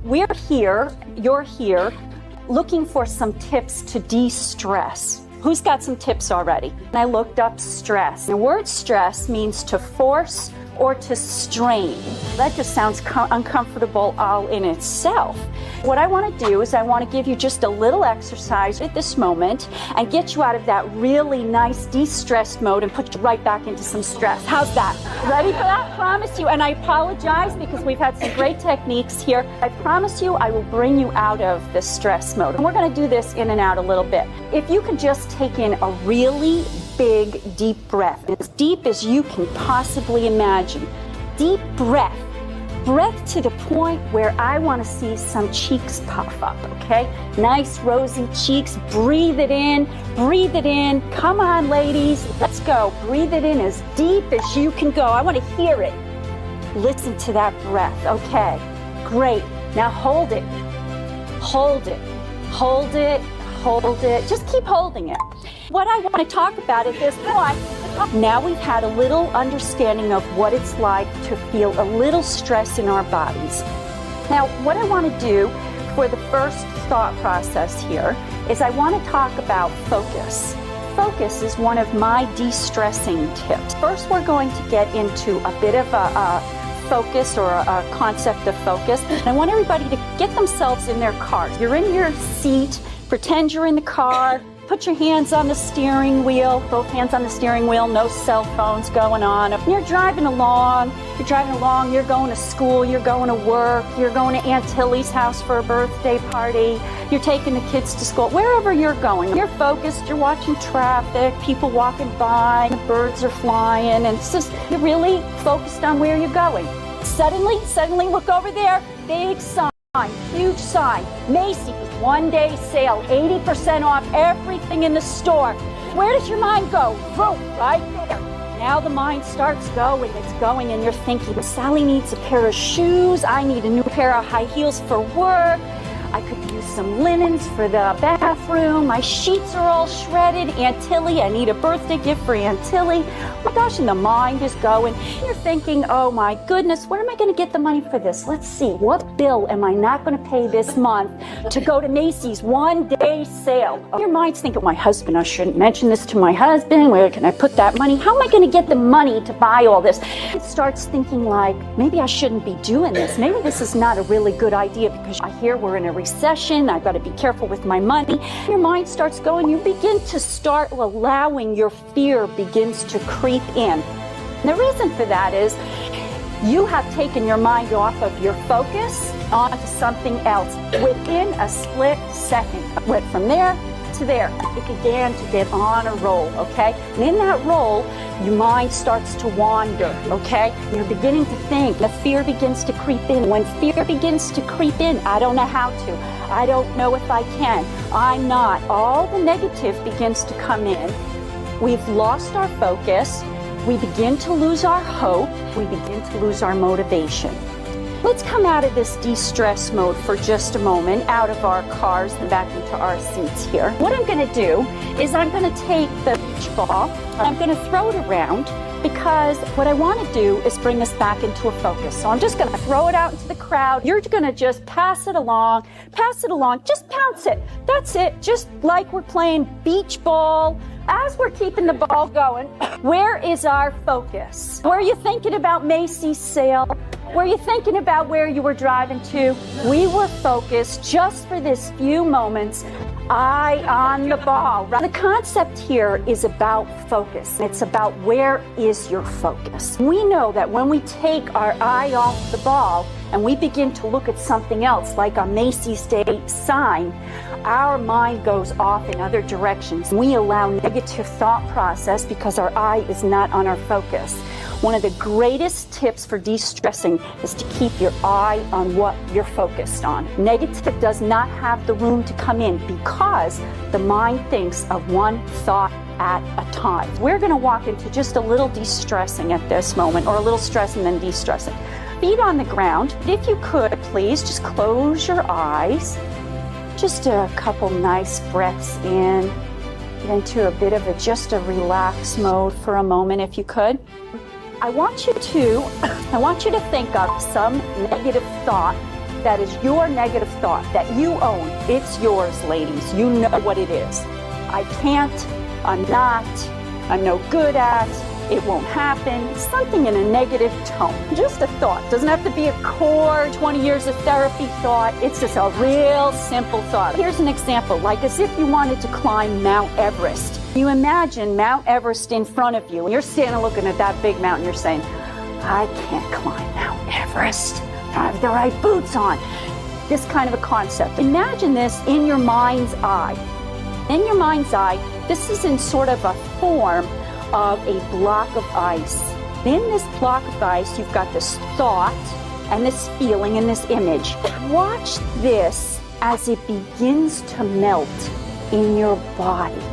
you're here looking for some tips to de-stress. Who's got some tips already? And I looked up stress. The word stress means to force or to strain. That just sounds uncomfortable all in itself. What I want to do is I want to give you just a little exercise at this moment and get you out of that really nice de-stressed mode and put you right back into some stress. How's that? Ready for that? Promise you. And I apologize because we've had some great techniques here. I promise you I will bring you out of the stress mode. And we're going to do this in and out a little bit. If you can just take in a really big, deep breath, as deep as you can possibly imagine. Deep breath. Breath to the point where I want to see some cheeks pop up, okay? Nice rosy cheeks. Breathe it in. Breathe it in. Come on, ladies. Let's go. Breathe it in as deep as you can go. I want to hear it. Listen to that breath. Okay. Great. Now hold it. Hold it. Hold it. Hold it. Just keep holding it. What I want to talk about at this point, now we've had a little understanding of what it's like to feel a little stress in our bodies. Now, what I want to do for the first thought process here is I want to talk about focus. Focus is one of my de-stressing tips. First, we're going to get into a bit of a focus or a concept of focus. And I want everybody to get themselves in their cars. You're in your seat. Pretend you're in the car. Put your hands on the steering wheel, both hands on the steering wheel, no cell phones going on. You're driving along, you're going to school, you're going to work, you're going to Aunt Tilly's house for a birthday party, you're taking the kids to school, wherever you're going. You're focused, you're watching traffic, people walking by, the birds are flying, and it's just, you're really focused on where you're going. Suddenly look over there, big sign. Huge sign, Macy's one-day sale, 80% off everything in the store. Where does your mind go? Boom, right there. Now the mind starts going, it's going, and you're thinking, Sally needs a pair of shoes, I need a new pair of high heels for work, I could use some linens for the bathroom, my sheets are all shredded, Aunt Tilly, I need a birthday gift for Aunt Tilly. Oh my gosh, and the mind is going. You're thinking, oh my goodness, where am I going to get the money for this? Let's see, what bill am I not going to pay this month to go to Macy's one-day sale? Your mind's thinking, my husband, I shouldn't mention this to my husband, where can I put that money? How am I going to get the money to buy all this? It starts thinking like, maybe I shouldn't be doing this. Maybe this is not a really good idea because I hear we're in a recession, I've got to be careful with my money. Your mind starts going, you begin to start allowing your fear begins to creep in. And the reason for that is you have taken your mind off of your focus onto something else within a split second. It went from there to there. It began to get on a roll, okay? And in that roll, your mind starts to wander, okay? You're beginning to think. The fear begins to creep in. When fear begins to creep in, I don't know how to. I don't know if I can. I'm not. All the negative begins to come in. We've lost our focus. We begin to lose our hope. We begin to lose our motivation. Let's come out of this de-stress mode for just a moment, out of our cars and back into our seats here. What I'm going to do is I'm going to take the beach ball and I'm going to throw it around because what I want to do is bring us back into a focus. So I'm just going to throw it out into the crowd. You're going to just pass it along, just bounce it. That's it, just like we're playing beach ball. As we're keeping the ball going, where is our focus? Were you thinking about Macy's sale? Were you thinking about where you were driving to? We were focused just for this few moments, eye on the ball. The concept here is about focus. It's about where is your focus. We know that when we take our eye off the ball and we begin to look at something else, like a Macy's Day sign, our mind goes off in other directions. We allow negative thought process because our eye is not on our focus. One of the greatest tips for de-stressing is to keep your eye on what you're focused on. Negative does not have the room to come in because the mind thinks of one thought at a time. We're going to walk into just a little de-stressing at this moment, or a little stress and then de-stressing. Feet on the ground. If you could, please just close your eyes. Just a couple nice breaths in. Get into a bit of just a relaxed mode for a moment, if you could. I want you to think of some negative thought that is your negative thought that you own. It's yours, ladies. You know what it is. I can't, I'm not, I'm no good at, it won't happen. Something in a negative tone. Just a thought. Doesn't have to be a core 20 years of therapy thought. It's just a real simple thought. Here's an example, like as if you wanted to climb Mount Everest. You imagine Mount Everest in front of you. You're standing looking at that big mountain. You're saying, I can't climb Mount Everest. I have the right boots on. This kind of a concept. Imagine this in your mind's eye. In your mind's eye, this is in sort of a form of a block of ice. In this block of ice, you've got this thought and this feeling and this image. Watch this as it begins to melt in your body.